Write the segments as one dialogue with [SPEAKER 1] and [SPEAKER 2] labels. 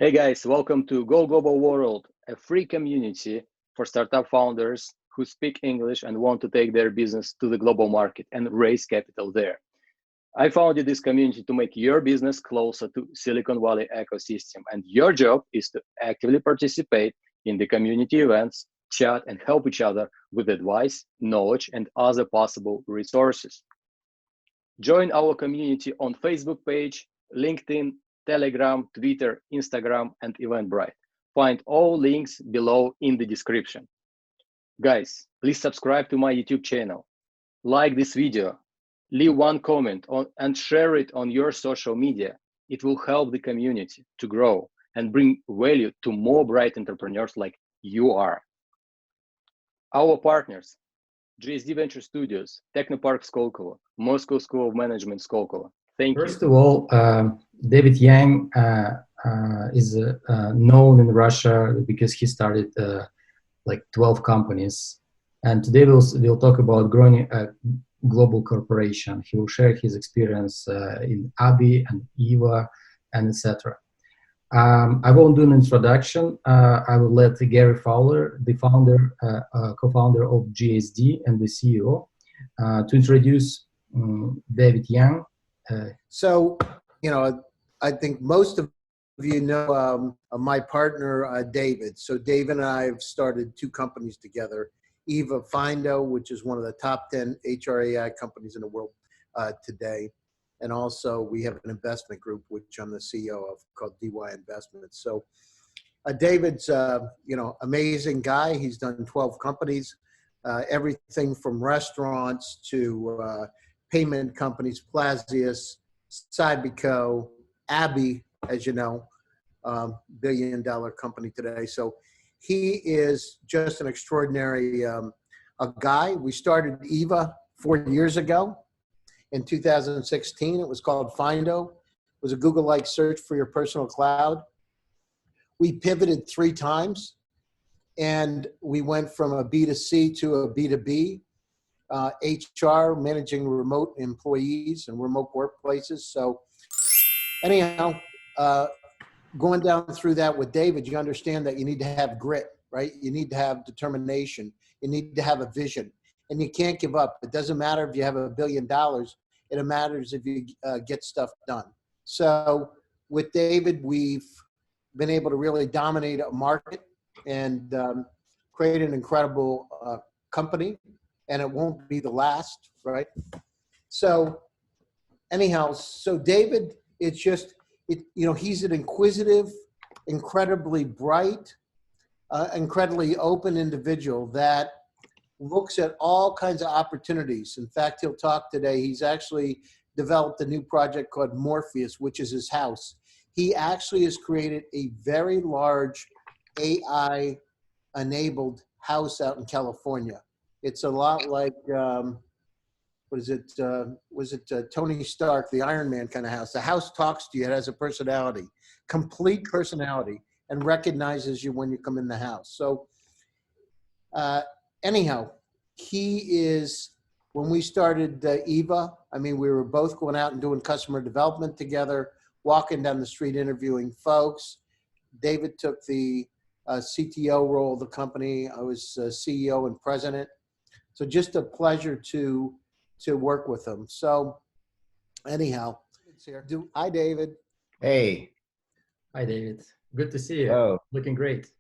[SPEAKER 1] Hey guys, welcome to Go Global World, a free community for startup founders who speak English and want to take their business to the global market and raise capital there. I founded this community to make your business closer to Silicon Valley ecosystem, and your job is to actively participate in the community events, chat, and help each other with advice, knowledge, and other possible resources. Join our community on Facebook page, LinkedIn, Telegram, Twitter, Instagram, and Eventbrite. Find all links below in the description. Guys, please subscribe to my YouTube channel, like this video, leave one comment and share it on your social media. It will help the community to grow and bring value to more bright entrepreneurs like you are. Our partners, GSD Venture Studios, Technopark Skolkovo, Moscow School of Management Skolkovo. Thank you.
[SPEAKER 2] First of all, David Yang is known in Russia because he started like 12 companies. And today we'll talk about growing a global corporation. He will share his experience in ABBYY and Yva and etc. I won't do an introduction. I will let Gary Fowler, the founder, co-founder of GSD and the CEO, to introduce David Yang.
[SPEAKER 3] So, you know, I think most of you know my partner, David. So Dave and I have started two companies together, Yva.ai, which is one of the top 10 HRAI companies in the world today. And also we have an investment group, which I'm the CEO of, called DY Investments. So David's, you know, amazing guy. He's done 12 companies, everything from restaurants to payment companies, Plazius, PepsiCo, ABBYY, as you know, billion-dollar company today. So he is just an extraordinary a guy. We started Yva 4 years ago. In 2016, it was called Findo. It was a Google-like search for your personal cloud. We pivoted 3 times, and we went from a B2C to a B2B. HR, managing remote employees and remote workplaces. So anyhow, going down through that with David, you understand that you need to have grit, right? You need to have determination. You need to have a vision, and you can't give up. It doesn't matter if you have $1 billion. It matters if you get stuff done. So with David, we've been able to really dominate a market and create an incredible company. And it won't be the last, right? So anyhow, so David, it's just, you know, he's an inquisitive, incredibly bright, incredibly open individual that looks at all kinds of opportunities. In fact, he'll talk today. He's actually developed a new project called Morpheus, which is his house. He actually has created a very large AI-enabled house out in California. It's a lot like, what is it? Was it Tony Stark, the Iron Man kind of house? The house talks to you. It has a personality, complete personality, and recognizes you when you come in the house. So anyhow, he is, when we started Yva, I mean, we were both going out and doing customer development together, walking down the street, interviewing folks. David took the CTO role of the company. I was CEO and president. So just a pleasure to work with him. So anyhow, hi, David.
[SPEAKER 4] Hey.
[SPEAKER 2] Hi, David. Good to see you.
[SPEAKER 4] Oh.
[SPEAKER 2] Looking great.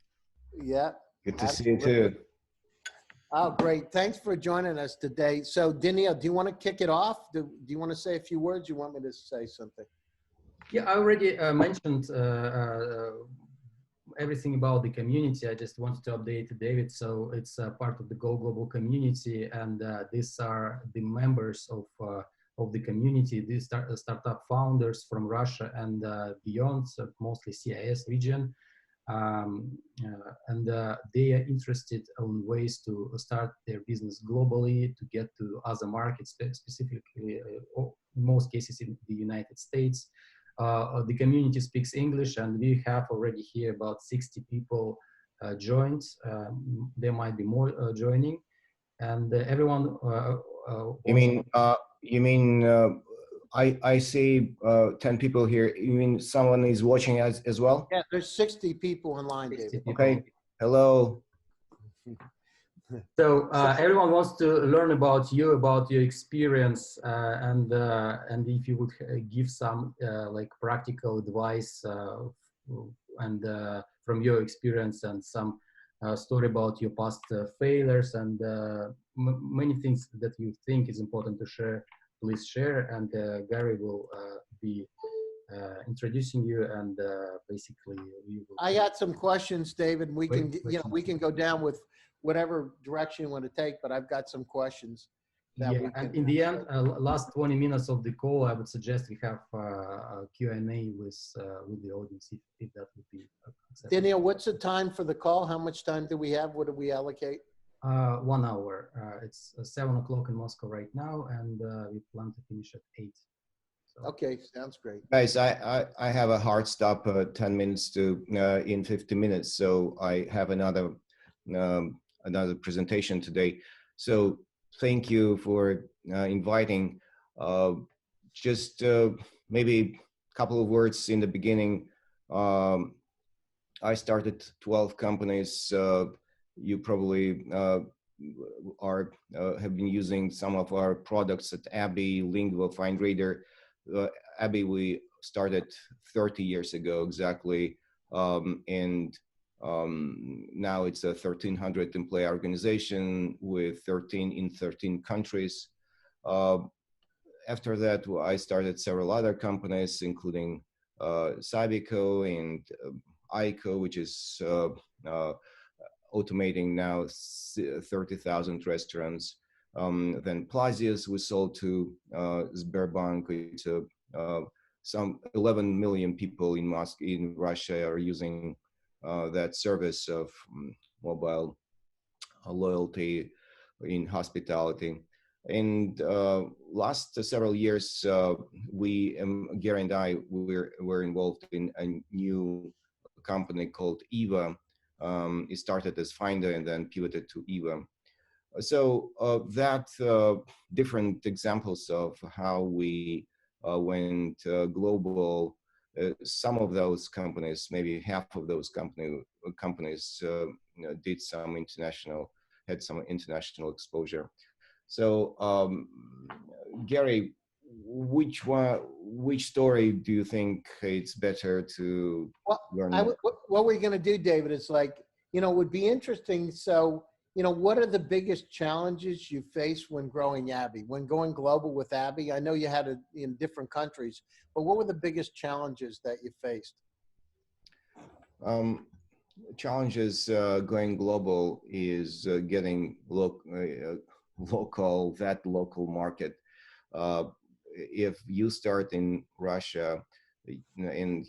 [SPEAKER 3] Yeah.
[SPEAKER 4] Good to see you too.
[SPEAKER 3] Oh, great. Thanks for joining us today. So Danielle, do you want to kick it off? Do you want to say a few words? You want me to say something?
[SPEAKER 2] Yeah, I already mentioned everything about the community. I just wanted to update David. So it's part of the Go Global community, and these are the members of the community. These startup founders from Russia and beyond, so mostly CIS region, and they are interested in ways to start their business globally, to get to other markets, specifically, in most cases in the United States. The community speaks English, and we have already here about 60 people joined. There might be more joining, and everyone.
[SPEAKER 4] You mean I see 10 people here. You mean someone is watching us as well?
[SPEAKER 3] Yeah, there's 60 people online,
[SPEAKER 2] 60
[SPEAKER 3] David.
[SPEAKER 2] people.
[SPEAKER 4] Okay. Hello.
[SPEAKER 2] So everyone wants to learn about you, about your experience, and if you would give some like practical advice and from your experience and some story about your past failures and many things that you think is important to share, please share. And Gary will be introducing you, and basically we will.
[SPEAKER 3] I got some questions, David. We can,
[SPEAKER 2] Great
[SPEAKER 3] you know, we can go down with whatever direction you want to take, but I've got some questions. That
[SPEAKER 2] Yeah,
[SPEAKER 3] we
[SPEAKER 2] and
[SPEAKER 3] can
[SPEAKER 2] in the end, last 20 minutes of the call, I would suggest we have a Q&A with the audience, if that would be acceptable.
[SPEAKER 3] Daniel, what's the time for the call? How much time do we have? What do we allocate?
[SPEAKER 2] 1 hour. It's 7 o'clock in Moscow right now, and we plan to finish at 8. So.
[SPEAKER 3] Okay, sounds great.
[SPEAKER 4] Guys, I have a hard stop 10 minutes to in 50 minutes. So I have another presentation today. So thank you for inviting. Just maybe a couple of words in the beginning. I started 12 companies. You probably have been using some of our products at ABBYY, Lingua, FindReader. ABBYY we started 30 years ago exactly, and now it's a 1,300 employee organization with 13 countries. After that, I started several other companies, including PepsiCo and ICO, which is automating now 30,000 restaurants. Then Plazius we sold to Sberbank. It's some 11 million people in Russia are using that service of mobile loyalty in hospitality. And last several years, Gary and I were involved in a new company called Yva. It started as Finder and then pivoted to Yva. So different examples of how we went global. Some of those companies, maybe half of those companies, did some had some international exposure. So Gary, which story do you think it's better to learn?
[SPEAKER 3] What we're going to do, David, is like, you know, it would be interesting. So, you know, what are the biggest challenges you face when growing ABBYY, when going global with ABBYY? I know you had it in different countries, but what were the biggest challenges that you faced?
[SPEAKER 4] Challenges going global is getting that local market. If you start in Russia, and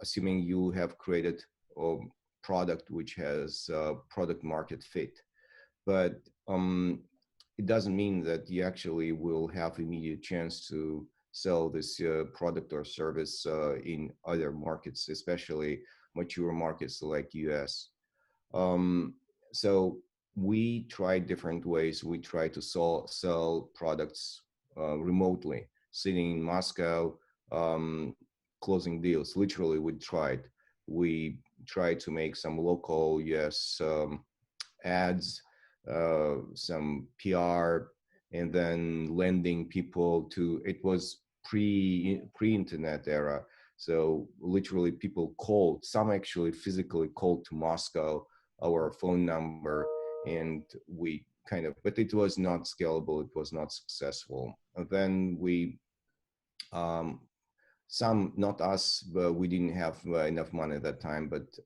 [SPEAKER 4] assuming you have created a product which has product market fit, but it doesn't mean that you actually will have immediate chance to sell this product or service in other markets, especially mature markets like US. So we tried different ways. We tried to sell products remotely, sitting in Moscow, closing deals. Literally, we tried to make some local US ads, some PR, and then lending people to, it was pre-internet era. So literally people called, some actually physically called to Moscow, our phone number, and we but it was not scalable, it was not successful. And then we, some, not us, but we didn't have enough money at that time, but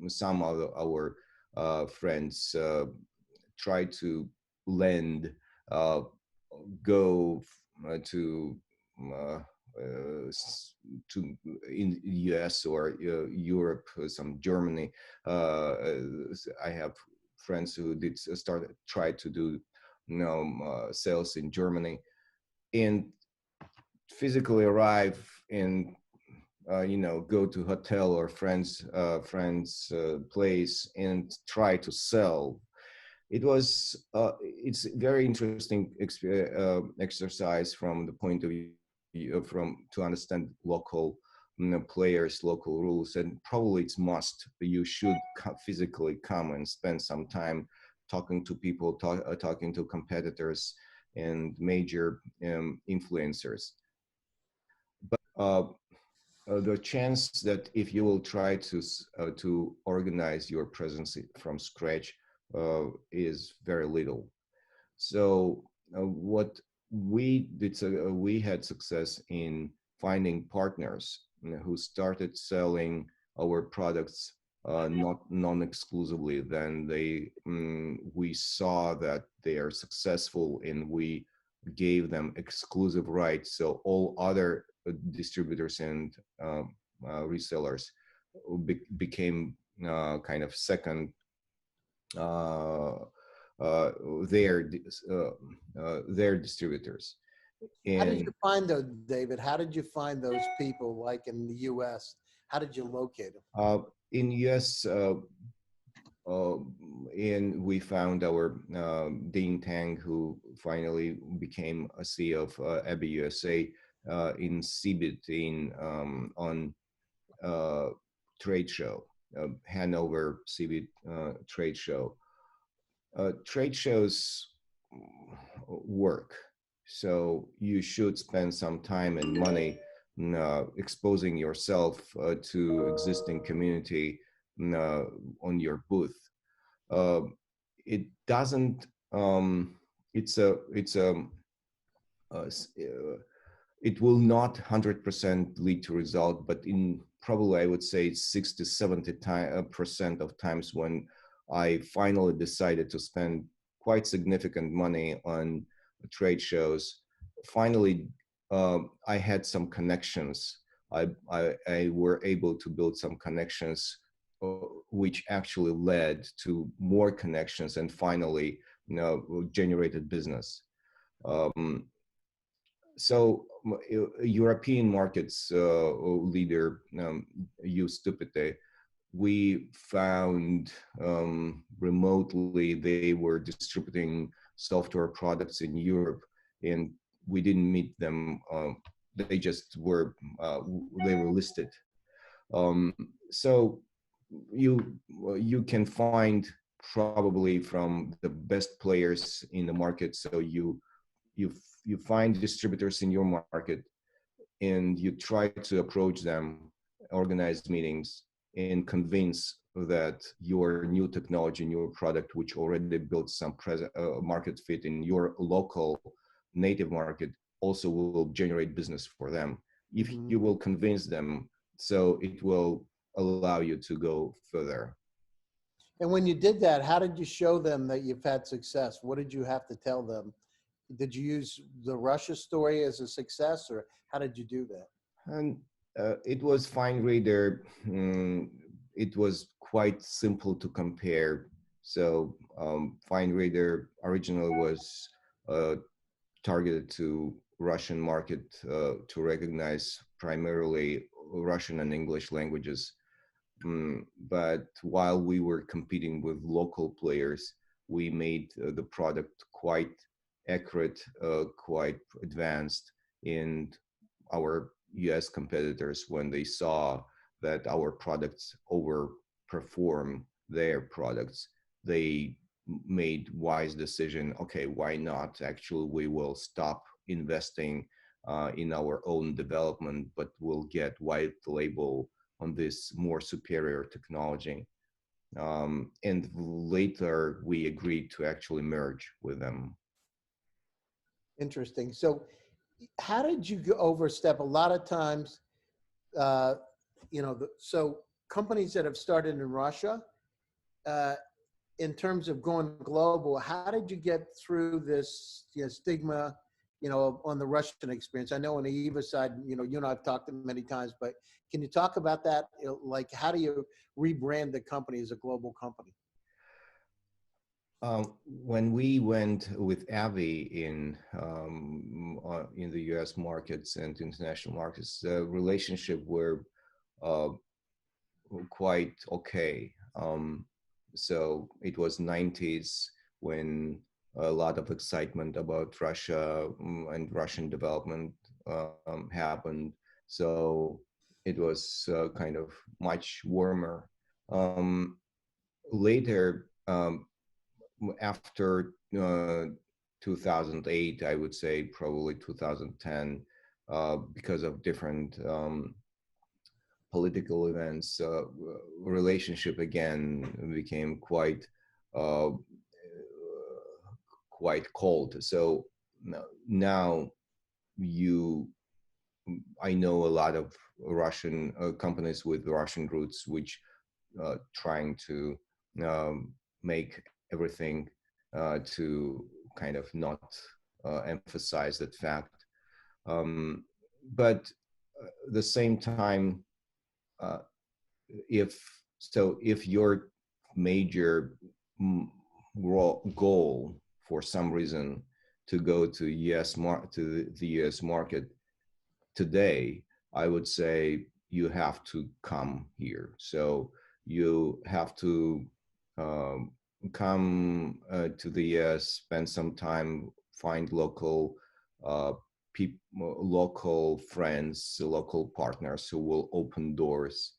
[SPEAKER 4] some of our friends tried to lend, go to in US or Europe, some Germany. I have friends who tried to do sales in Germany, and physically arrive and go to hotel or friend's place and try to sell. It's very interesting exercise from the point of view to understand local players, local rules, and probably it's must. You should physically come and spend some time talking to people, talking to competitors and major influencers. But the chance that if you will try to organize your presence from scratch is very little. So what we did, we had success in finding partners who started selling our products not non-exclusively. Then we saw that they are successful, and we gave them exclusive rights. So all other distributors and resellers became kind of second their distributors.
[SPEAKER 3] How did you find those, David? How did you find those people, like in the U.S.? How did you locate them?
[SPEAKER 4] In U.S., and we found our Dean Tang, who finally became a CEO of ABBYY USA, in CeBIT on trade show, Hanover CeBIT trade show. Trade shows work, so you should spend some time and money exposing yourself to existing community on your booth. It doesn't. It will not 100% lead to result, but in probably I would say 60 to 70% of times when I finally decided to spend quite significant money on trade shows, finally I had some connections. I were able to build some connections which actually led to more connections, and finally generated business. So European markets leader Ustupite, we found remotely they were distributing software products in Europe, and we didn't meet them. They just were they were listed. So you can find probably from the best players in the market. So you find distributors in your market, and you try to approach them, organize meetings, and convince that your new technology, new product, which already built some market fit in your local native market, also will generate business for them. If you will convince them, so it will allow you to go further.
[SPEAKER 3] And when you did that, how did you show them that you've had success? What did you have to tell them? Did you use the Russia story as a success, or how did you do that?
[SPEAKER 4] And it was FineReader. It was quite simple to compare. So FineReader originally was targeted to Russian market to recognize primarily Russian and English languages. But while we were competing with local players, we made the product quite accurate, quite advanced, and our US competitors, when they saw that our products overperform their products, they made wise decision. Okay, why not? Actually, we will stop investing in our own development, but we'll get white label on this more superior technology. And later we agreed to actually merge with them.
[SPEAKER 3] Interesting. So how did you overstep? A lot of times, so companies that have started in Russia, in terms of going global, how did you get through this stigma, on the Russian experience? I know on the Yva side, you and I have talked many times, but can you talk about that? Like, how do you rebrand the company as a global company?
[SPEAKER 4] When we went with ABBYY in the US markets and international markets, the relationship were quite okay. So it was 90s. when a lot of excitement about Russia and Russian development happened. So it was kind of much warmer. Later, after 2008, I would say probably 2010, because of different political events, relationship again became quite cold. So now I know a lot of Russian companies with Russian roots, which trying to make everything to kind of not emphasize that fact. But at the same time, if your major goal for some reason to go to the US market today, I would say you have to come here. So you have to come to the US, spend some time, find local people, local friends, local partners who will open doors,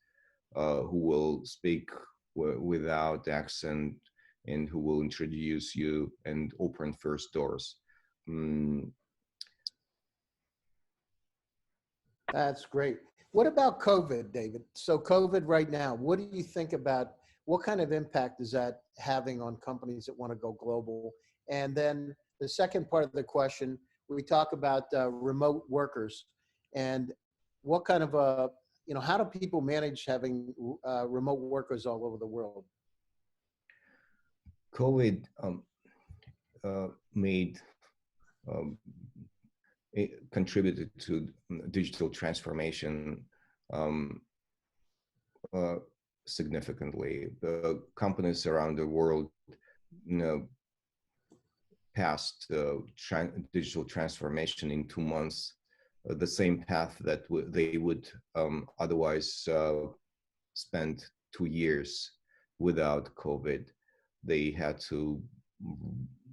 [SPEAKER 4] who will speak without accent, and who will introduce you and open first doors.
[SPEAKER 3] That's great. What about COVID, David? So COVID right now, what do you think about, what kind of impact is that having on companies that want to go global? And then the second part of the question, we talk about remote workers, and what kind of how do people manage having remote workers all over the world?
[SPEAKER 4] COVID it contributed to digital transformation significantly. The companies around the world, passed digital transformation in 2 months, the same path that they would otherwise spend 2 years without COVID. They had to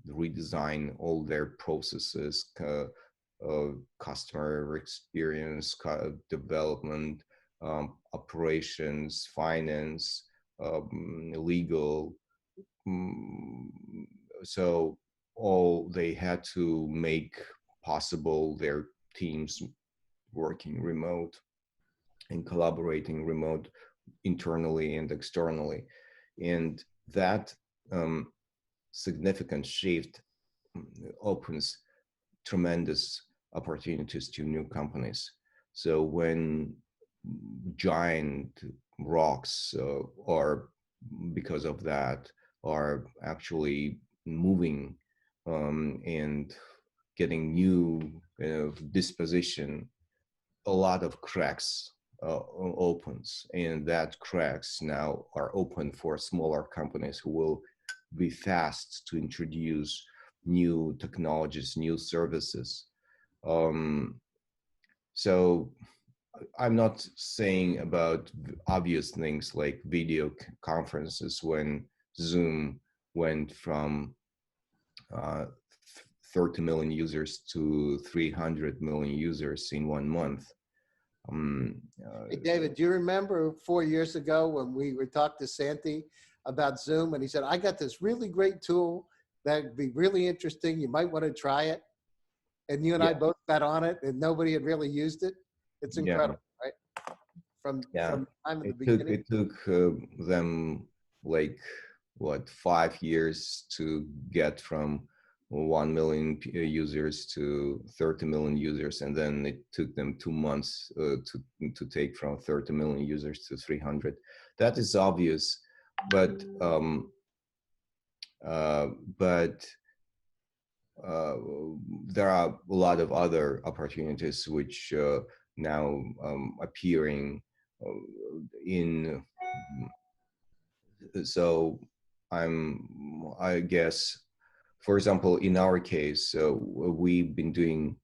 [SPEAKER 4] redesign all their processes, customer experience, development, operations, finance, legal. So all they had to make possible their teams working remote and collaborating remote internally and externally. And that significant shift opens tremendous opportunities to new companies. So when giant rocks are, because of that, are actually moving and getting new disposition, a lot of cracks opens, and that cracks now are open for smaller companies who will be fast to introduce new technologies, new services. So I'm not saying about obvious things like video conferences, when Zoom went from 30 million users to 300 million users in 1 month.
[SPEAKER 3] Hey, David, do you remember 4 years ago when we were talking to Santi about Zoom, and he said, I got this really great tool that'd be really interesting. You might want to try it. And you and I both got on it, and nobody had really used it. It's incredible, right? From time at the beginning.
[SPEAKER 4] It took them like, what, 5 years to get from 1 million users to 30 million users, and then it took them 2 months to take from 30 million users to 300. That is obvious, but there are a lot of other opportunities which now appearing in. So I guess, for example, in our case, we've been doing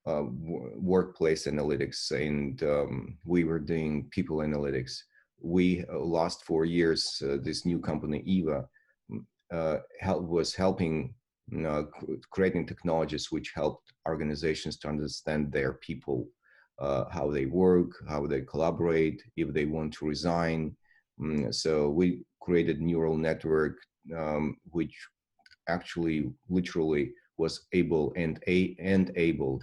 [SPEAKER 4] workplace analytics, and we were doing people analytics. We last 4 years, this new company, Yva, was helping creating technologies which helped organizations to understand their people, how they work, how they collaborate, if they want to resign. So we created neural network, which actually literally was able and able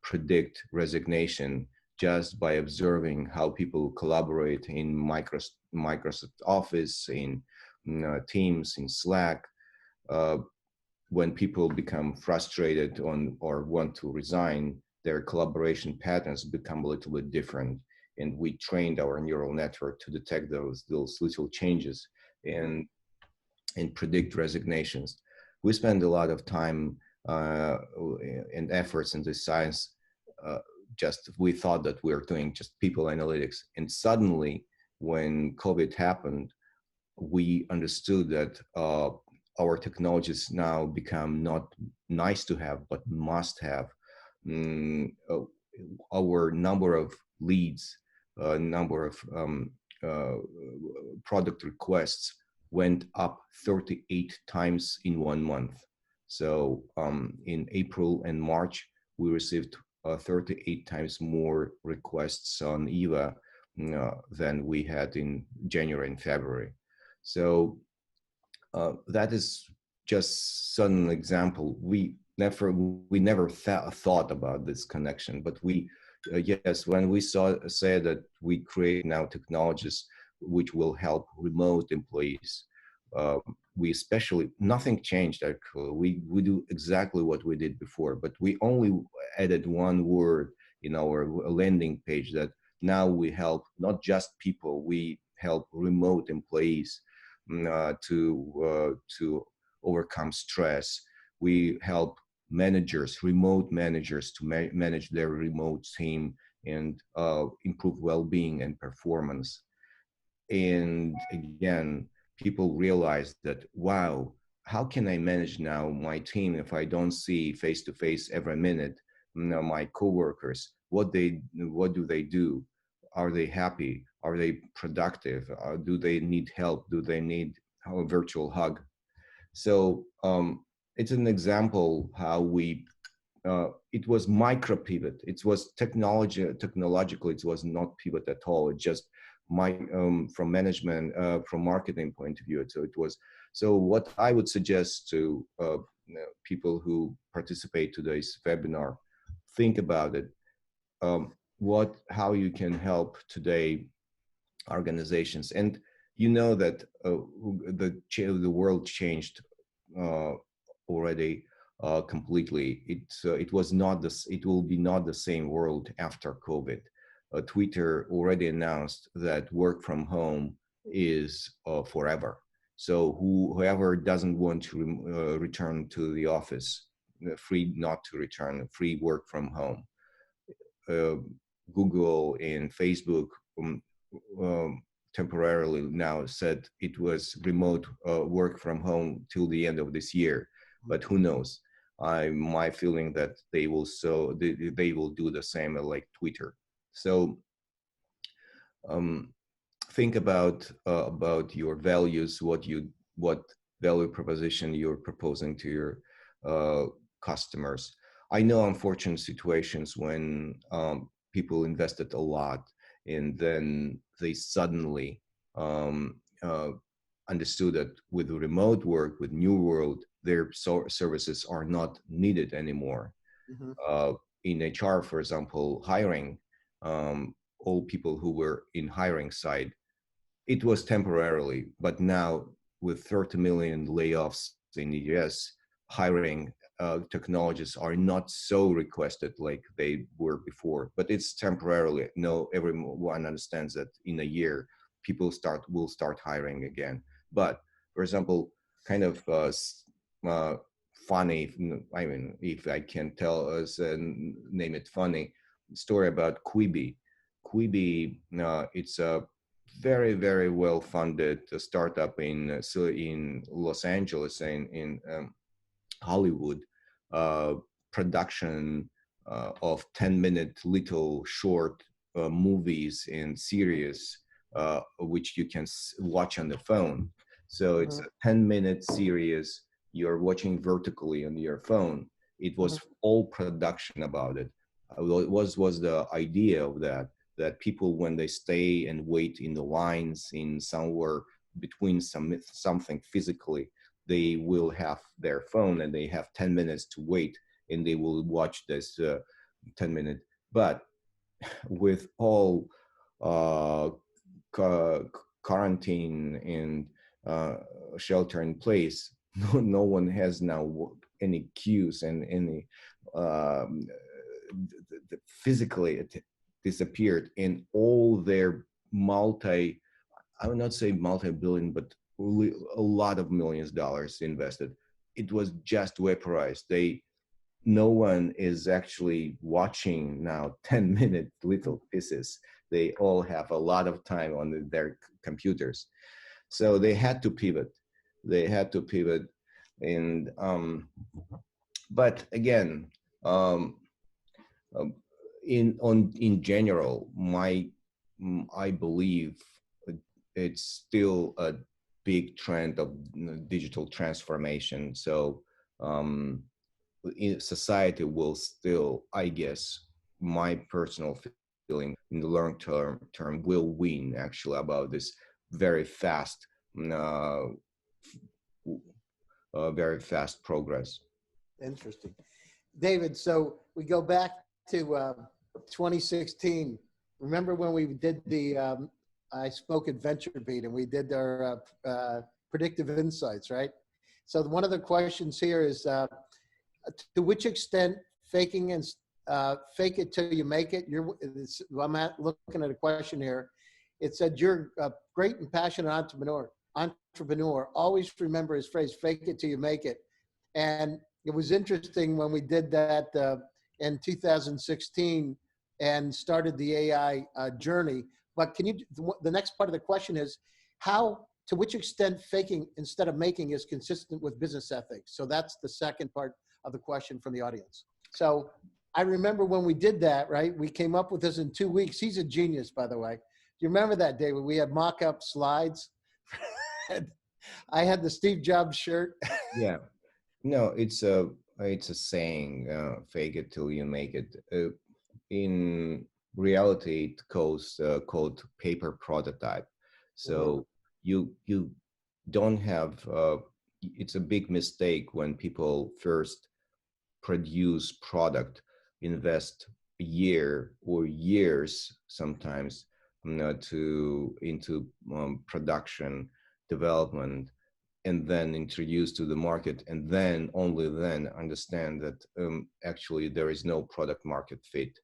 [SPEAKER 4] predict resignation just by observing how people collaborate in Microsoft Office, in Teams, in Slack. When people become frustrated or want to resign, their collaboration patterns become a little bit different. And we trained our neural network to detect those little changes and predict resignations. We spend a lot of time and efforts in this science. We thought that we were doing just people analytics. And suddenly, when COVID happened, we understood that our technologies now become not nice to have, but must have. Our number of leads, number of product requests went up 38 times in 1 month. So in April and March, we received 38 times more requests on Yva than we had in January and February. So that is just an example. We never thought about this connection, but yes, when we said that we create now technologies which will help remote employees, we especially, nothing changed actually. We do exactly what we did before, but we only added one word in our landing page that now we help not just people, we help remote employees to overcome stress. We help managers, remote managers, to manage their remote team and improve well-being and performance. And again, people realize that, wow, how can I manage now my team if I don't see face-to-face every minute my coworkers? What do they do? Are they happy? Are they productive? Do they need help? Do they need a virtual hug? So it's an example how we, it was micro pivot. It was technological, it was not pivot at all. It just from management, from marketing point of view. So it was, so what I would suggest to people who participate today's webinar, think about it. How you can help today organizations. And you know that the world changed already completely. It was not this. It will be not the same world after COVID. Twitter already announced that work from home is forever. So whoever doesn't want to return to the office, free not to return, free work from home. Google and Facebook temporarily now said it was remote work from home till the end of this year, but who knows? My feeling that they will do the same like Twitter. So think about your values, what value proposition you're proposing to your customers. I know unfortunate situations when people invested a lot and then they suddenly understood that with remote work, with New World, their services are not needed anymore. Mm-hmm. In HR, for example, hiring, all people who were in hiring side, it was temporarily, but now with 30 million layoffs in the US, hiring technologies are not so requested like they were before, but it's temporarily. No, everyone understands that in a year, people will start hiring again. But for example, kind of funny, I mean, if I can tell us and name it funny, story about Quibi. Quibi, it's a very, very well-funded startup in Los Angeles, in Hollywood, production of 10-minute little short movies and series, which you can watch on the phone. So it's a 10-minute series. You're watching vertically on your phone. It was all production about it. What was the idea of that people, when they stay and wait in the lines in somewhere between something physically, they will have their phone and they have 10 minutes to wait and they will watch this 10-minute. But with all quarantine and shelter in place, no one has now any cues and any physically it disappeared, and all their I would not say multi-billion, but a lot of millions of dollars invested, it was just vaporized. No one is actually watching now 10-minute little pieces. They all have a lot of time on their computers. So they had to pivot. And but again, in general, I believe it's still a big trend of digital transformation. So society will still, I guess, my personal feeling in the long term will win actually about this very fast progress.
[SPEAKER 3] Interesting. David, so we go back to 2016. Remember when we did the, I spoke at VentureBeat and we did our predictive insights, right? So one of the questions here is, to which extent faking and fake it till you make it? I'm looking at a question here. It said, you're a great and passionate entrepreneur. Always remember his phrase, fake it till you make it. And it was interesting when we did that in 2016 and started the AI journey. But the next part of the question is, to which extent faking instead of making is consistent with business ethics? So that's the second part of the question from the audience. So I remember when we did that, right? We came up with this in 2 weeks. He's a genius, by the way. Do you remember that, David? We had mock-up slides. I had the Steve Jobs shirt.
[SPEAKER 4] Yeah. No, it's a saying, fake it till you make it. In reality, it goes called paper prototype. So you don't have, it's a big mistake when people first produce product, invest a year or years sometimes into production development, and then introduce to the market, and then only then understand that actually there is no product market fit.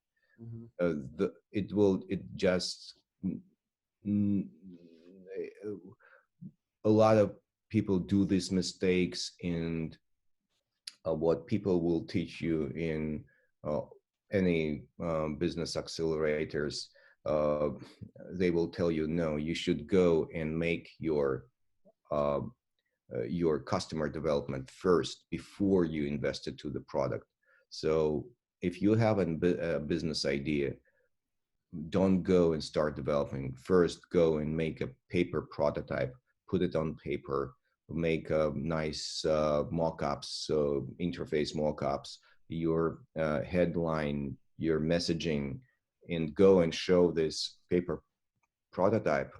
[SPEAKER 4] A lot of people do these mistakes, and what people will teach you in any business accelerators, they will tell you, no, you should go and make your customer development first before you invest into the product. So if you have a business idea, don't go and start developing. First, go and make a paper prototype, put it on paper, make a nice mock-ups, interface mock-ups, your headline, your messaging, and go and show this paper prototype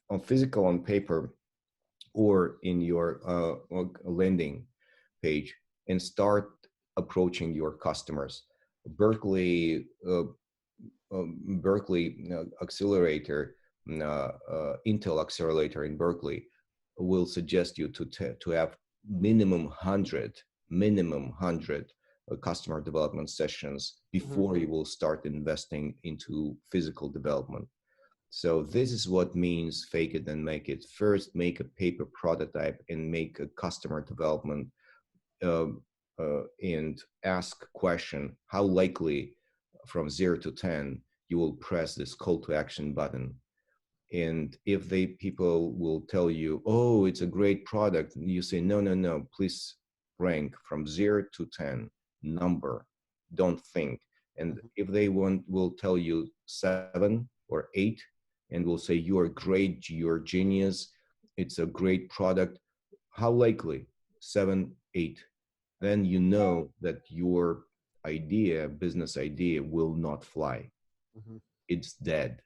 [SPEAKER 4] on paper or in your landing page, and start approaching your customers. Berkeley accelerator, Intel accelerator in Berkeley will suggest you to have minimum 100 customer development sessions before you will start investing into physical development. So this is what means fake it and make it. First, make a paper prototype and make a customer development and ask question, how likely from 0 to 10 you will press this call to action button. And if people will tell you, oh, it's a great product, you say, no, please rank from 0 to 10 number, don't think. And if they will tell you 7 or 8 and will say, you're great, you're genius, it's a great product. How likely? 7, 8. Then you know that your idea, business idea, will not fly.
[SPEAKER 3] Mm-hmm.
[SPEAKER 4] It's dead.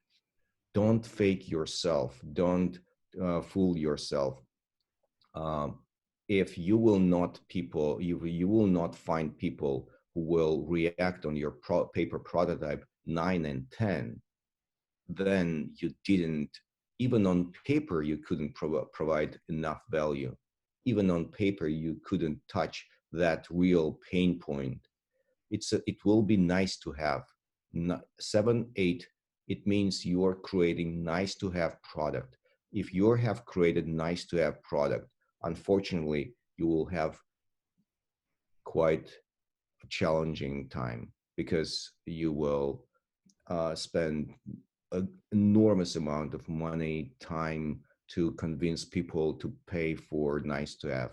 [SPEAKER 4] Don't fake yourself. Don't fool yourself. If you will not you will not find people who will react on your paper prototype 9 and 10, then you didn't, even on paper, you couldn't provide enough value. Even on paper, you couldn't touch that real pain point. It will be nice to have. 7, 8, it means you're creating nice to have product. If you have created nice to have product, unfortunately, you will have quite a challenging time, because you will spend an enormous amount of money, time to convince people to pay for nice to have,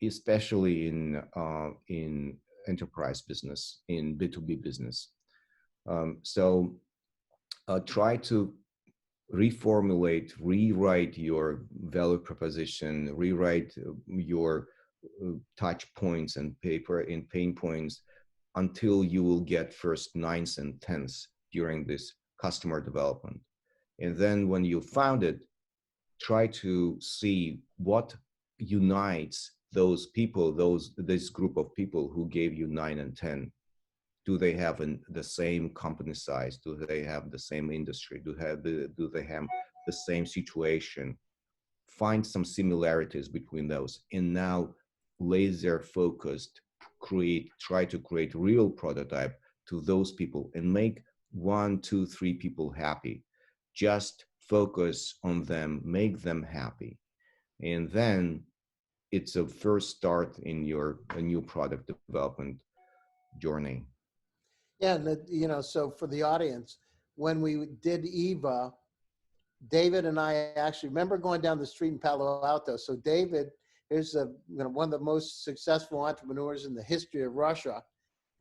[SPEAKER 4] especially in enterprise business, in B2B business. So try to reformulate, rewrite your value proposition, rewrite your touch points and pain points until you will get first 9s and 10s during this customer development. And then when you found it, try to see what unites those people, this group of people who gave you 9 and 10. Do they have the same company size? Do they have the same industry? Do they have the same situation? Find some similarities between those, and now laser focused, try to create real prototype to those people and make 1, 2, 3 people happy. Just focus on them, make them happy, and then it's a first start in your new product development journey.
[SPEAKER 3] Yeah, and so for the audience, when we did Yva, David and I actually remember going down the street in Palo Alto. So David is one of the most successful entrepreneurs in the history of Russia,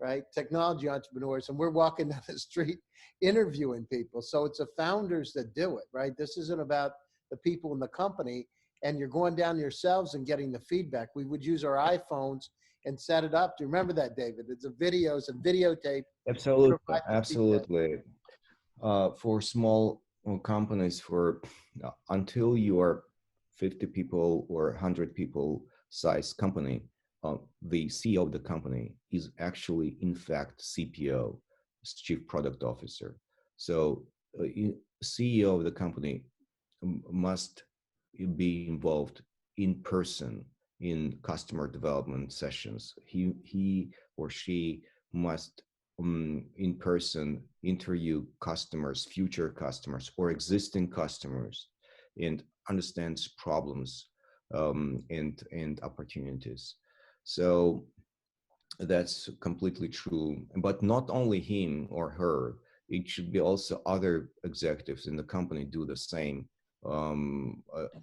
[SPEAKER 3] right? Technology entrepreneurs, and we're walking down the street interviewing people. So it's the founders that do it, right? This isn't about the people in the company, and you're going down yourselves and getting the feedback. We would use our iPhones and set it up. Do you remember that, David? It's a videotape.
[SPEAKER 4] Absolutely, absolutely. For small companies, until you are 50 people or 100 people size company, the CEO of the company is actually, in fact, CPO, Chief Product Officer. So CEO of the company must be involved in person in customer development sessions. He or she must in person interview customers, future customers or existing customers, and understands problems and opportunities. So that's completely true. But not only him or her, it should be also other executives in the company do the same.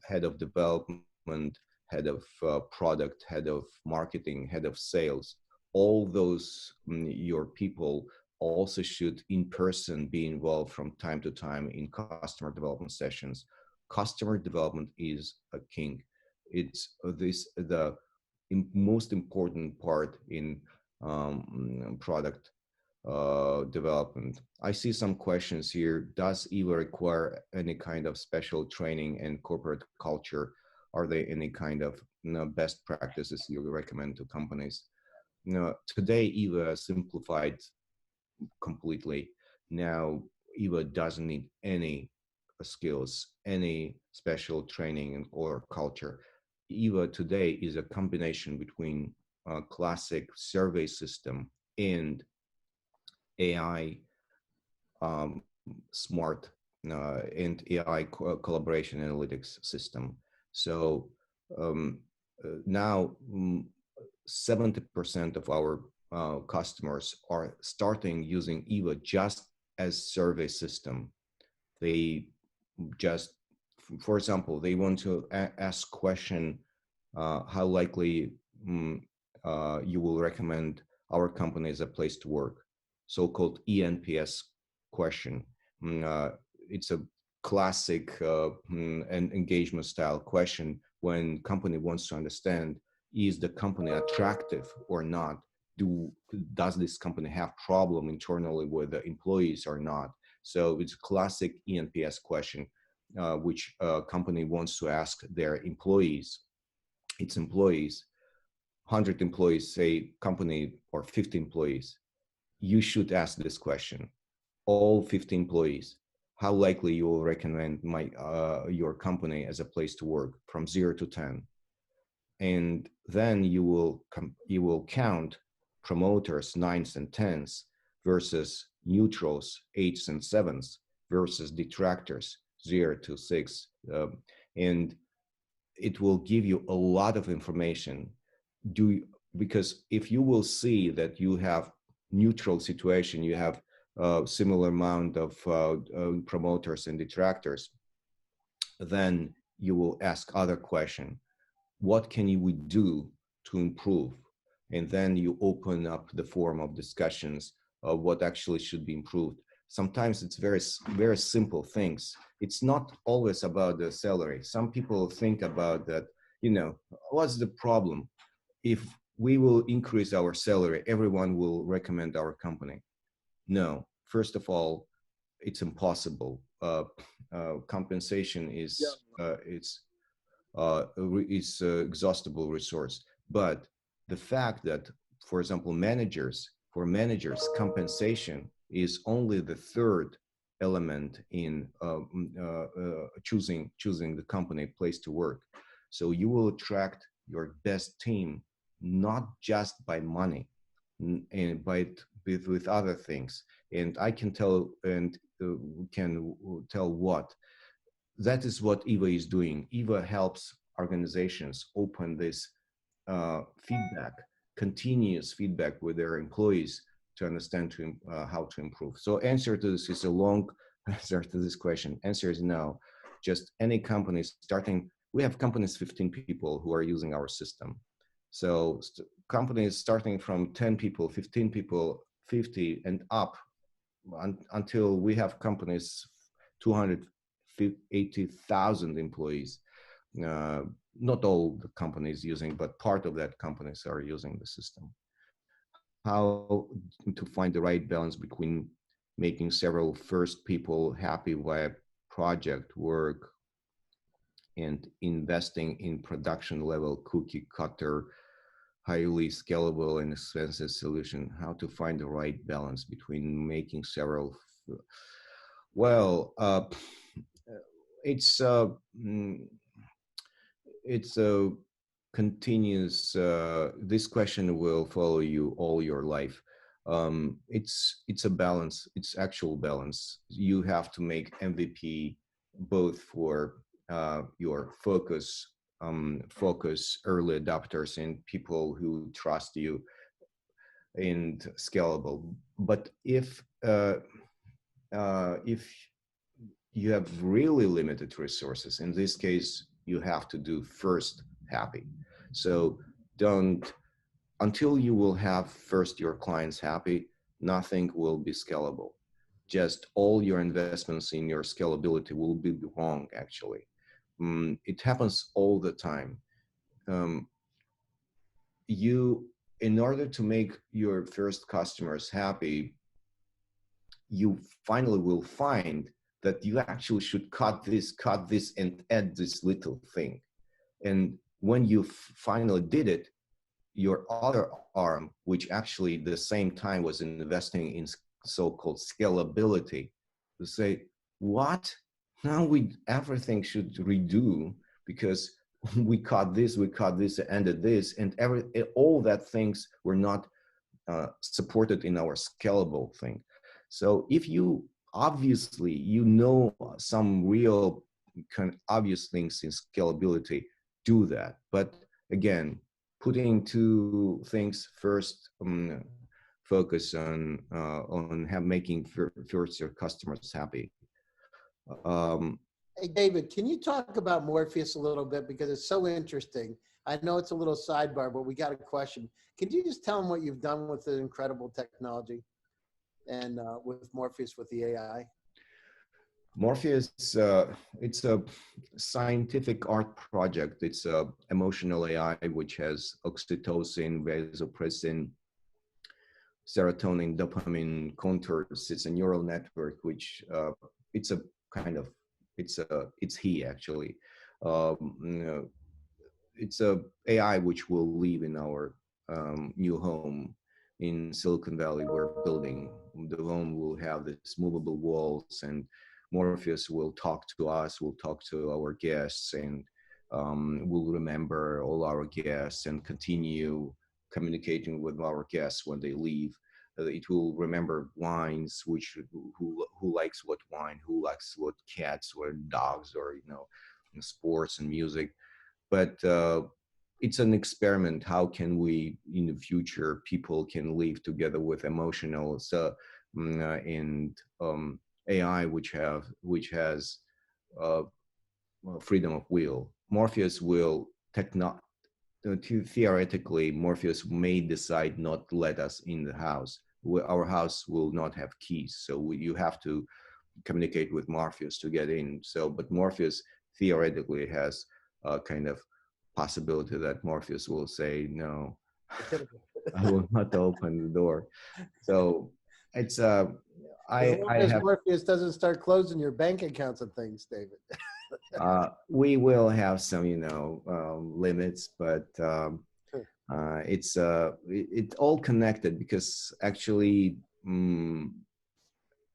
[SPEAKER 4] Head of development, head of product, head of marketing, head of sales. All those your people also should in person be involved from time to time in customer development sessions. Customer development is a king. It's the most important part in product development. I see some questions here. Does EVA require any kind of special training and corporate culture? Are there any kind of best practices you recommend to companies? Today EVA simplified completely. Now EVA doesn't need any skills, any special training or culture. EVA today is a combination between a classic survey system and AI smart and AI collaboration analytics system. So now 70% of our customers are starting using EVA just as survey system. They just, for example, they want to ask question, how likely you will recommend our company as a place to work, so-called ENPS question. It's a classic and engagement style question when company wants to understand, is the company attractive or not? Does this company have problem internally with the employees or not? So it's a classic ENPS question, which a company wants to ask their employees. Its employees, 100 employees, say company, or 50 employees, you should ask this question. All 50 employees, how likely you will recommend your company as a place to work from 0 to 10? And then you will count promoters, 9s and 10s, versus neutrals, 8s and 7s, versus detractors, 0 to 6. And it will give you a lot of information. Because if you will see that you have neutral situation, you have a similar amount of promoters and detractors, then you will ask other question. What can we do to improve? And then you open up the forum of discussions of what actually should be improved. Sometimes it's very, very simple things. It's not always about the salary. Some people think about that, what's the problem? If we will increase our salary, everyone will recommend our company. No, first of all, it's impossible. Compensation is it's exhaustible resource. But the fact that, for example, for managers, compensation is only the third element in choosing the company place to work. So you will attract your best team not just by money, and with other things. And I can tell, and can tell what. That is what Yva is doing. Yva helps organizations open this feedback, continuous feedback with their employees to understand how to improve. So answer to this is a long answer to this question. Answer is no. Just any company starting, we have companies, 15 people who are using our system. So companies starting from 10 people, 15 people, 50 and up, until we have companies 280,000 employees. Not all the companies using, but part of that companies are using the system. How to find the right balance between making several first people happy via project work and investing in production level cookie cutter, highly scalable and expensive solution. How to find the right balance between making several, well, it's a continuous, this question will follow you all your life. It's a balance, it's actual balance. You have to make MVP both for your focus early adopters and people who trust you, and scalable. But if you have really limited resources, in this case, you have to do first happy. So until you will have first your clients happy, nothing will be scalable. Just all your investments in your scalability will be wrong, actually. It happens all the time. In order to make your first customers happy, you finally will find that you actually should cut this, and add this little thing. And when you finally did it, your other arm, which actually at the same time was investing in so-called scalability, to say, what? Now everything should redo, because we cut this, ended this, and all that things were not supported in our scalable thing. So if you obviously some real kind of obvious things in scalability, do that. But again, putting two things first, focus on making first your customers happy.
[SPEAKER 3] Hey, David, can you talk about Morpheus a little bit? Because it's so interesting. I know it's a little sidebar, but we got a question. Can you just tell them what you've done with the incredible technology and with Morpheus, with the AI?
[SPEAKER 4] Morpheus, it's a scientific art project. It's a emotional AI which has oxytocin, vasopressin, serotonin, dopamine contours. It's a neural network which it's a kind of it's he actually. You know, it's a AI which will live in our new home in Silicon Valley. We're building. The home will have these movable walls, and Morpheus will talk to us, will talk to our guests, and will remember all our guests and continue communicating with our guests when they leave. It will remember wines, which who likes what wine, who likes what cats or dogs, or sports and music. But it's an experiment. How can we in the future people can live together with emotional and AI which has uh, freedom of will. Morpheus will theoretically Morpheus may decide not to let us in the house. Our house will not have keys, so you have to communicate with Morpheus to get in. So but Morpheus theoretically has a kind of possibility that Morpheus will say, no, I will not open the door. So it's
[SPEAKER 3] As long
[SPEAKER 4] I
[SPEAKER 3] as
[SPEAKER 4] have
[SPEAKER 3] Morpheus doesn't start closing your bank accounts and things, David.
[SPEAKER 4] we will have some limits, but it's all connected because actually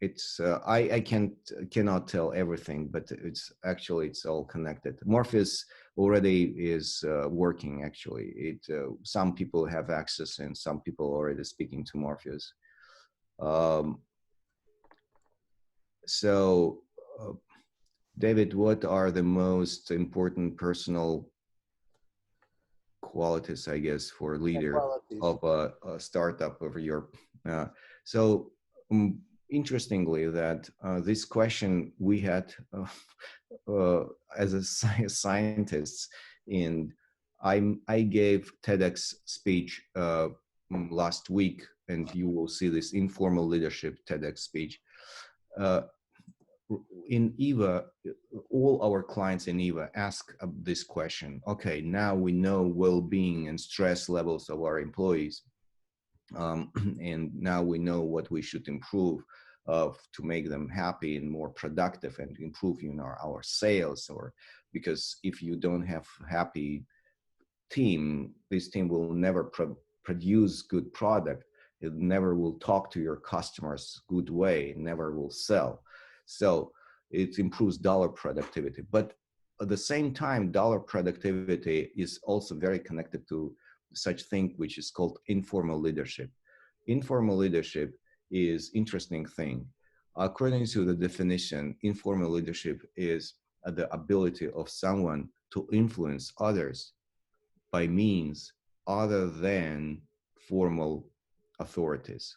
[SPEAKER 4] it's I cannot tell everything, but it's all connected. Morpheus already is working. Actually, some people have access and some people already speaking to Morpheus. So David, what are the most important personal qualities, I guess, for a leader of a startup over your so interestingly that this question we had as a scientists, and I gave TEDx speech last week, and you will see this informal leadership TEDx speech. In Yva, all our clients in Yva ask this question. Okay, now we know well-being and stress levels of our employees, and now we know what we should improve to make them happy and more productive and improve our sales. Or because if you don't have happy team, this team will never produce good product. It never will talk to your customers good way. It never will sell. So it improves dollar productivity. But at the same time, dollar productivity is also very connected to such thing which is called informal leadership. Informal leadership is interesting thing. According to the definition, informal leadership is the ability of someone to influence others by means other than formal authorities.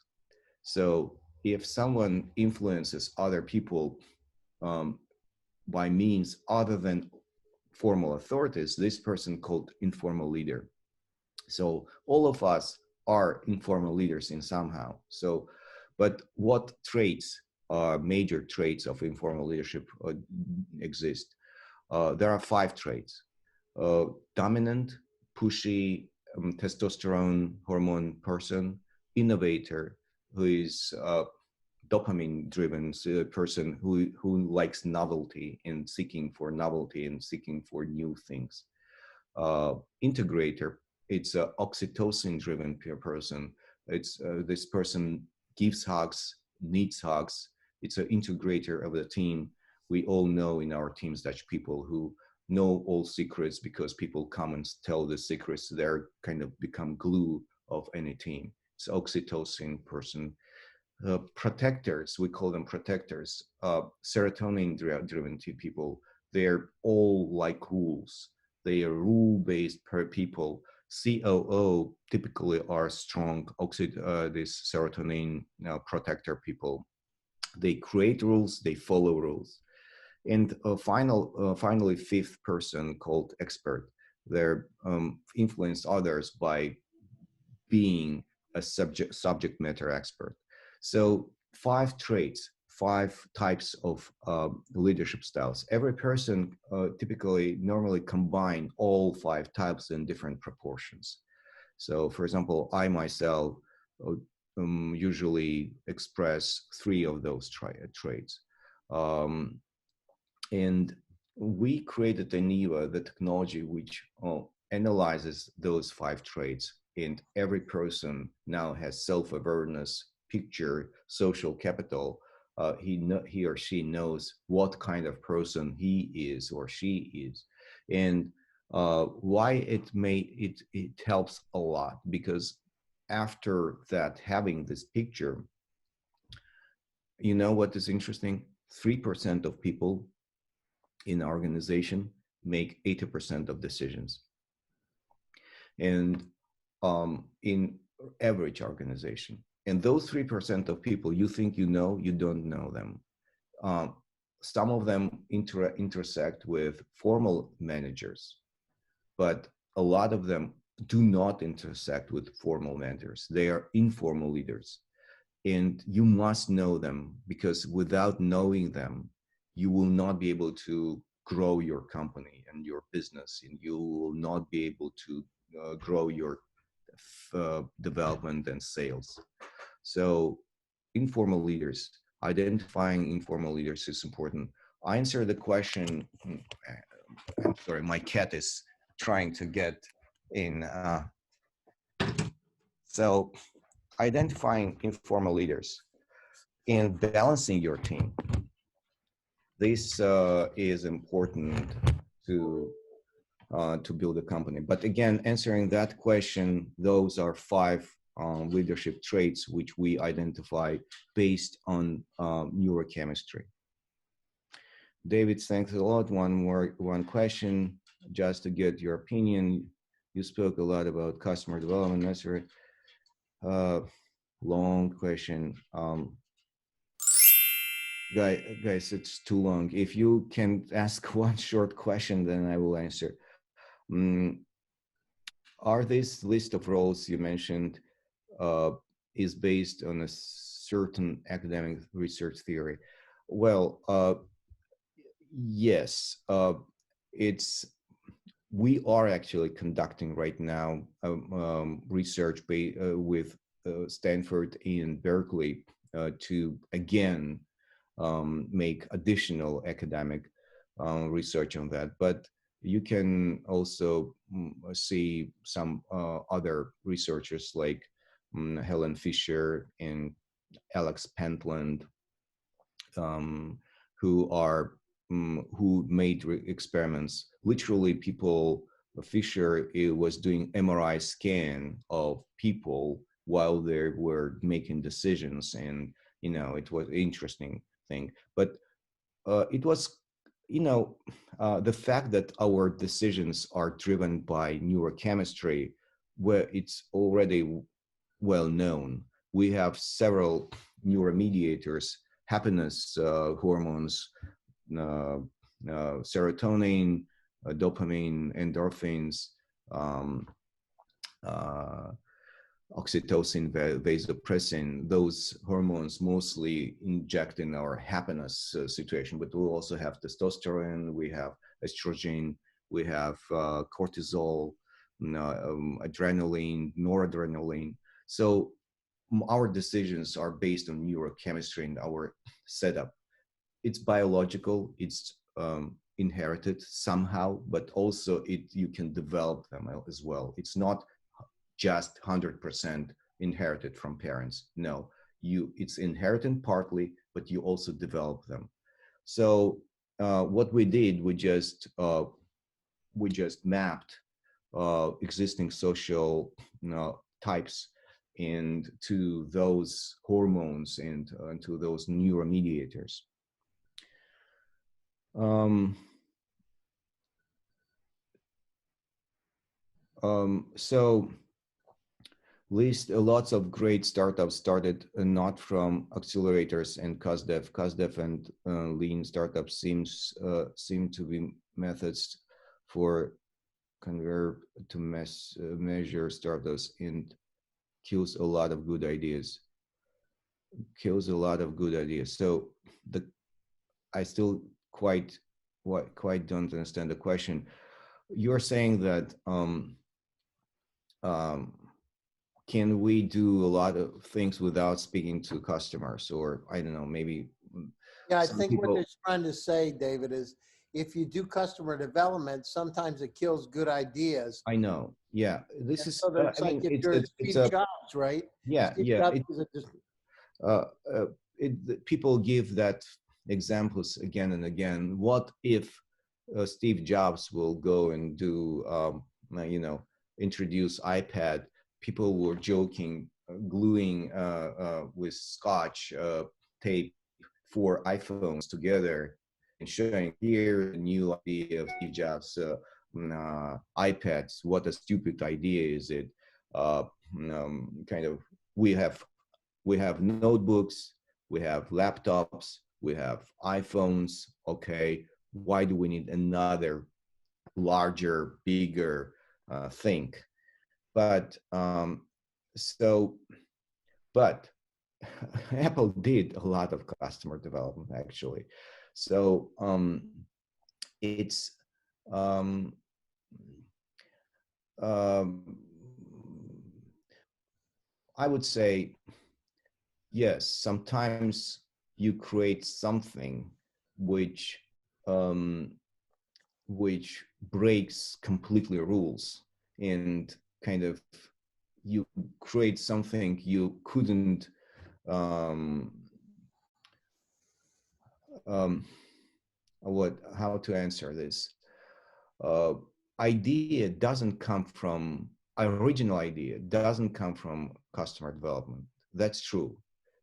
[SPEAKER 4] So if someone influences other people by means other than formal authorities, this person called informal leader. So all of us are informal leaders in somehow. So, but what traits, major traits of informal leadership exist? There are 5 traits. Dominant, pushy, testosterone hormone person, innovator, who is dopamine driven person who likes novelty and seeking for novelty and seeking for new things. Integrator, it's a oxytocin driven person. It's this person gives hugs, needs hugs. It's an integrator of the team. We all know in our teams Dutch people who know all secrets because people come and tell the secrets. They're kind of become glue of any team. It's oxytocin person. Protectors, we call them protectors, serotonin driven people. They're all like rules. They are rule-based per people. COO typically are strong this serotonin protector people. They create rules, they follow rules. And finally, 5th person called expert. They're influence others by being a subject matter expert. So 5 traits, 5 types of leadership styles. Every person normally combine all 5 types in different proportions. So for example, I myself usually express 3 of those traits. And we created in Yva the technology which analyzes those 5 traits, and every person now has self-awareness, picture, social capital. He or she knows what kind of person he is or she is. And why it helps a lot, because after that, having this picture, you know what is interesting? 3% of people in our organization make 80% of decisions. And in average organization, and those 3% of people, you think you don't know them. Some of them intersect with formal managers, but a lot of them do not intersect with formal managers. They are informal leaders. And you must know them, because without knowing them, you will not be able to grow your company and your business, and you will not be able to grow your development and sales. So informal leaders, identifying informal leaders is important. I answer the question. I'm sorry, my cat is trying to get in. So identifying informal leaders and balancing your team. This is important to build a company. But again, answering that question, those are 5 leadership traits which we identify based on neurochemistry. David, thanks a lot. One question, just to get your opinion. You spoke a lot about customer development. That's right. Long question. Guys, it's too long. If you can ask one short question, then I will answer. Are this list of roles you mentioned is based on a certain academic research theory? Well, yes. We are actually conducting right now research with Stanford and Berkeley to again make additional academic research on that. But you can also see some other researchers like Helen Fisher and Alex Pentland, who made experiments. Literally, Fisher was doing MRI scan of people while they were making decisions, and it was an interesting thing. But it was, the fact that our decisions are driven by neurochemistry, where it's already well known. We have several neuromediators, happiness hormones, serotonin, dopamine, endorphins, oxytocin, vasopressin. Those hormones mostly inject in our happiness situation, but we also have testosterone, we have estrogen, we have cortisol, adrenaline, noradrenaline. So our decisions are based on neurochemistry in our setup. It's biological, it's inherited somehow, but also you can develop them as well. It's not just 100% inherited from parents. No, it's inherited partly, but you also develop them. So what we did, we just mapped existing social types and to those hormones and to those neuromediators. So lots of great startups started not from accelerators and CosDev. CosDev and lean startups seem to be methods for convert to measure startups and kills a lot of good ideas. kills a lot of good ideas. So I still quite don't understand the question. You're saying that can we do a lot of things without speaking to customers, or I don't know, maybe
[SPEAKER 3] Yeah, I
[SPEAKER 4] some
[SPEAKER 3] think what
[SPEAKER 4] people.
[SPEAKER 3] they're trying to say, David, is if you do customer development, sometimes it kills good ideas.
[SPEAKER 4] I know. Yeah, this
[SPEAKER 3] And
[SPEAKER 4] is.
[SPEAKER 3] so
[SPEAKER 4] I
[SPEAKER 3] it's like
[SPEAKER 4] mean,
[SPEAKER 3] if
[SPEAKER 4] it's
[SPEAKER 3] you're
[SPEAKER 4] it's
[SPEAKER 3] Steve
[SPEAKER 4] a
[SPEAKER 3] Jobs, right?
[SPEAKER 4] yeah
[SPEAKER 3] Steve
[SPEAKER 4] yeah.
[SPEAKER 3] Jobs is just
[SPEAKER 4] Uh, uh, People give that examples again and again. What if Steve Jobs will go and do, introduce iPad? People were joking, gluing with Scotch tape 4 iPhones together and showing here the new idea of Steve Jobs iPads. What a stupid idea is it? Kind of we have notebooks, we have laptops, we have iPhones. Okay, why do we need another larger, bigger thing? But but Apple did a lot of customer development actually. So it's um, I would say yes, sometimes you create something which um, which breaks completely rules, and kind of you create something you couldn't um, how to answer this. uh, Idea doesn't come from original idea doesn't come from customer development. That's true.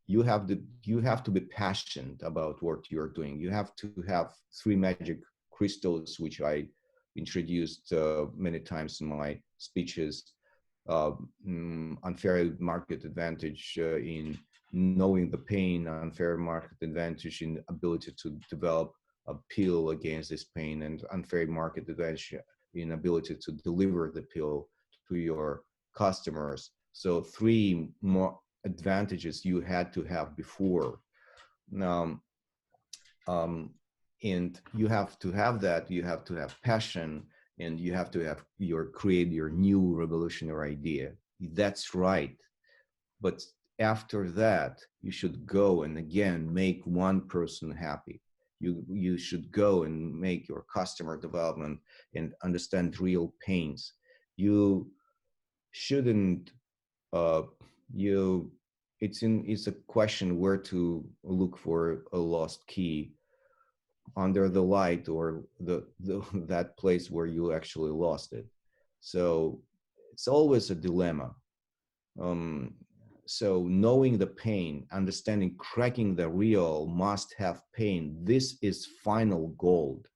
[SPEAKER 4] You have to be passionate about what you're doing. You have to have 3 magic crystals, which I introduced many times in my speeches. Unfair market advantage in knowing the pain, unfair market advantage in ability to develop a pill against this pain, and unfair market advantage in ability to deliver the pill to your customers. So 3 more advantages you had to have before. And you have to have that. You have to have passion, and you have to have create your new revolutionary idea. That's right. But after that, you should go and again make one person happy. You should go and make your customer development and understand real pains. You shouldn't it's a question where to look for a lost key under the light, or that place where you actually lost it. So it's always a dilemma. So knowing the pain, understanding, cracking the real must have pain, this is final gold,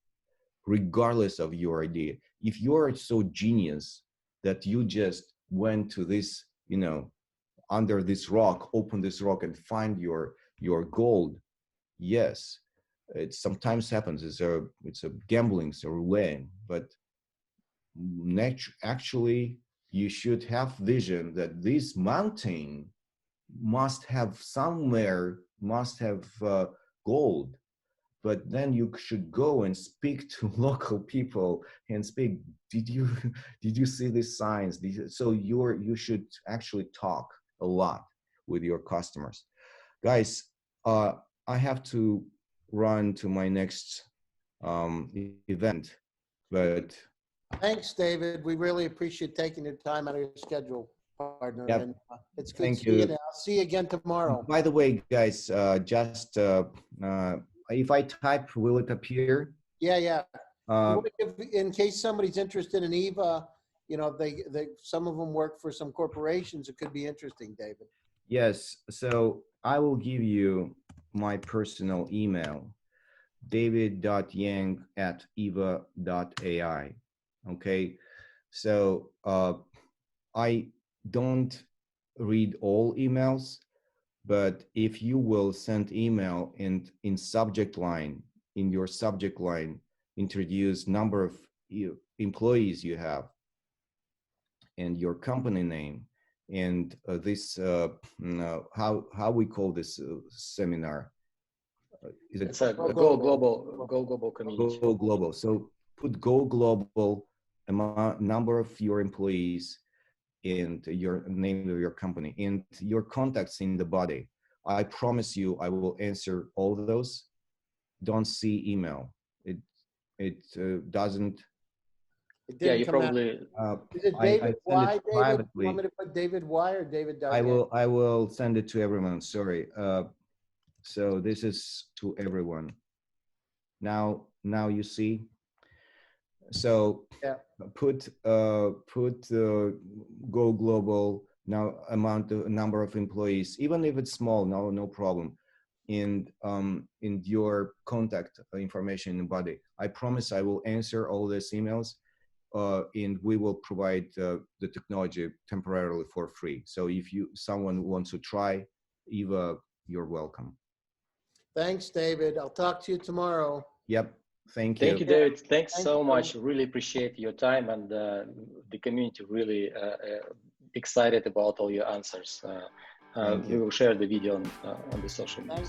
[SPEAKER 4] regardless of your idea. If you're so genius that you just went to this, under this rock, open this rock and find your gold, yes, it sometimes happens. It's a gambling, it's a roulette, but actually you should have vision that this mountain must have gold. But then you should go and speak to local people and speak, did you see these signs? So you should actually talk a lot with your customers. Guys, I have to run to my next event, but
[SPEAKER 3] thanks, David. We really appreciate taking the time out of your schedule, partner.
[SPEAKER 4] Yep.
[SPEAKER 3] And it's good
[SPEAKER 4] Thank
[SPEAKER 3] to see you.
[SPEAKER 4] you.
[SPEAKER 3] And I'll see you again tomorrow.
[SPEAKER 4] By the way, guys, just if I type, will it appear?
[SPEAKER 3] Yeah.
[SPEAKER 4] Uh,
[SPEAKER 3] In case somebody's interested in Yva, some of them work for some corporations. It could be interesting, David.
[SPEAKER 4] yes, so I will give you my personal email, david.yang@Yva.ai. Okay, so I don't read all emails, but if you will send email and in your subject line, introduce number of employees you have and your company name And this, how we call this seminar? Is it
[SPEAKER 1] It's a go global community.
[SPEAKER 4] Go global. So put go global, number of your employees, and your name of your company, and your contacts in the body. I promise you, I will answer all of those. Don't see email. It doesn't.
[SPEAKER 3] It
[SPEAKER 1] Yeah,
[SPEAKER 3] didn't
[SPEAKER 1] you
[SPEAKER 3] come
[SPEAKER 1] probably.
[SPEAKER 3] out. Is it David Y? David,
[SPEAKER 4] privately.
[SPEAKER 3] you want me to put David Y or David?
[SPEAKER 4] I will send it to everyone. Sorry. So this is to everyone. Now you see. So
[SPEAKER 3] yeah.
[SPEAKER 4] Put go global now, number of employees, even if it's small, no problem. In your contact information in the body. I promise I will answer all these emails, and we will provide the technology temporarily for free. So if someone wants to try, Eva, you're welcome.
[SPEAKER 3] Thanks, David. I'll talk to you tomorrow.
[SPEAKER 4] Yep. Thank you.
[SPEAKER 1] Thank you, David. Thanks
[SPEAKER 3] Thank
[SPEAKER 1] so
[SPEAKER 3] you.
[SPEAKER 1] much. Really appreciate your time, and the community really excited about all your answers.
[SPEAKER 4] Thank you.
[SPEAKER 1] We will share the video on the social media.